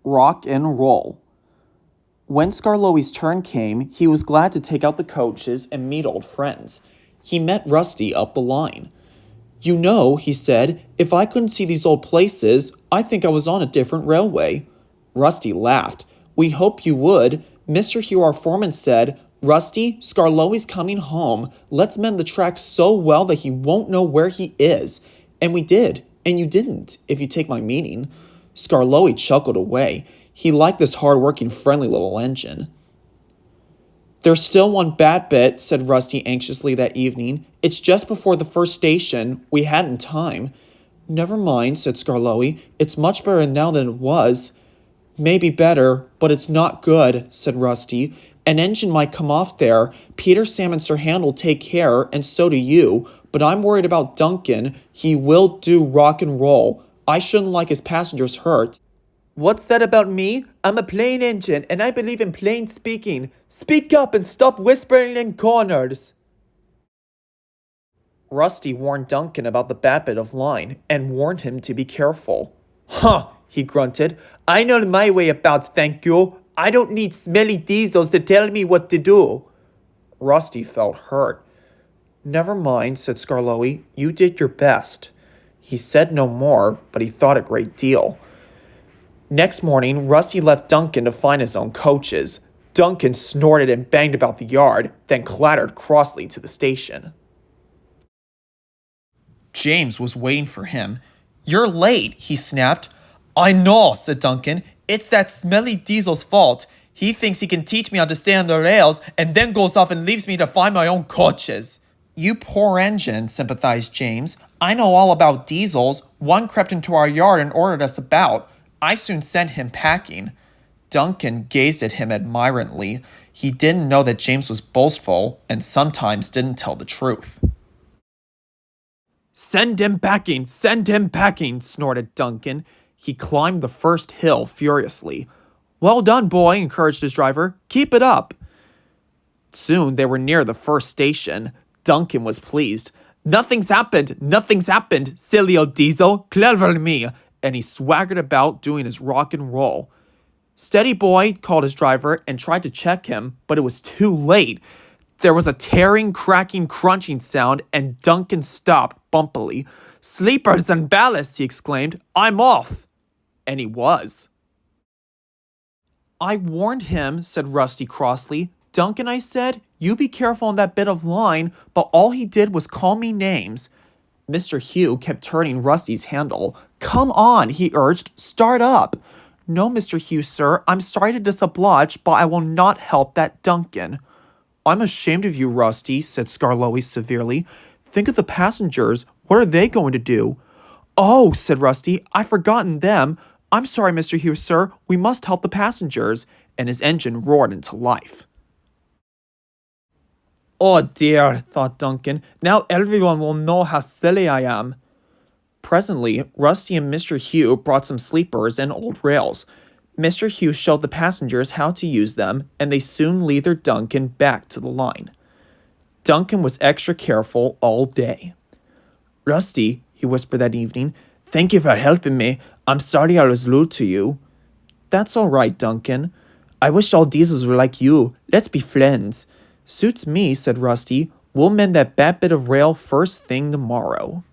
Rock and roll. When Skarloey's turn came, he was glad to take out the coaches and meet old friends. He met Rusty up the line. You know, he said, if I couldn't see these old places, I think I was on a different railway. Rusty laughed. We hope you would. Mr. Hugh, our foreman, said, Rusty, Skarloey's coming home. Let's mend the track so well that he won't know where he is. And we did, and you didn't, if you take my meaning. Skarloey chuckled away. He liked this hard-working, friendly little engine. There's still one bad bit, said Rusty anxiously that evening. It's just before the first station. We hadn't time. Never mind, said Skarloey. It's much better now than it was. Maybe better, but it's not good, said Rusty. An engine might come off there. Peter, Sam, and Sir Handel take care, and so do you. But I'm worried about Duncan. He will do rock and roll. I shouldn't like his passengers hurt. What's that about me? I'm a plain engine, and I believe in plain speaking. Speak up and stop whispering in corners. Rusty warned Duncan about the bad bit of line, and warned him to be careful. Huh, he grunted. I know my way about, thank you. I don't need smelly diesels to tell me what to do. Rusty felt hurt. Never mind, said Skarloey. You did your best. He said no more, but he thought a great deal. Next morning, Rusty left Duncan to find his own coaches. Duncan snorted and banged about the yard, then clattered crossly to the station. James was waiting for him. You're late, he snapped. I know, said Duncan. It's that smelly diesel's fault. He thinks he can teach me how to stay on the rails and then goes off and leaves me to find my own coaches. You poor engine, sympathized James. I know all about diesels. One crept into our yard and ordered us about. I soon sent him packing. Duncan gazed at him admiringly. He didn't know that James was boastful and sometimes didn't tell the truth. Send him packing, snorted Duncan. He climbed the first hill furiously. Well done, boy, encouraged his driver. Keep it up. Soon they were near the first station. Duncan was pleased. Nothing's happened, silly old diesel, clever me. And he swaggered about doing his rock and roll. Steady, boy, called his driver and tried to check him, but it was too late. There was a tearing, cracking, crunching sound, and Duncan stopped bumpily. Sleepers and ballast, he exclaimed. I'm off. And he was. I warned him, said Rusty crossly. Duncan, I said, you be careful on that bit of line, but all he did was call me names. Mr. Hugh kept turning Rusty's handle. Come on, he urged. Start up. No, Mr. Hugh, sir. I'm sorry to disoblige, but I will not help that Duncan. I'm ashamed of you, Rusty, said Skarloey severely. Think of the passengers. What are they going to do? Oh, said Rusty, I've forgotten them. I'm sorry, Mr. Hugh, sir. We must help the passengers. And his engine roared into life. Oh dear, thought Duncan. Now everyone will know how silly I am. Presently, Rusty and Mr. Hugh brought some sleepers and old rails. Mr. Hugh showed the passengers how to use them, and they soon leathered Duncan back to the line. Duncan was extra careful all day. Rusty, he whispered that evening, thank you for helping me. I'm sorry I was rude to you. That's all right, Duncan. I wish all diesels were like you. Let's be friends. Suits me, said Rusty. We'll mend that bad bit of rail first thing tomorrow.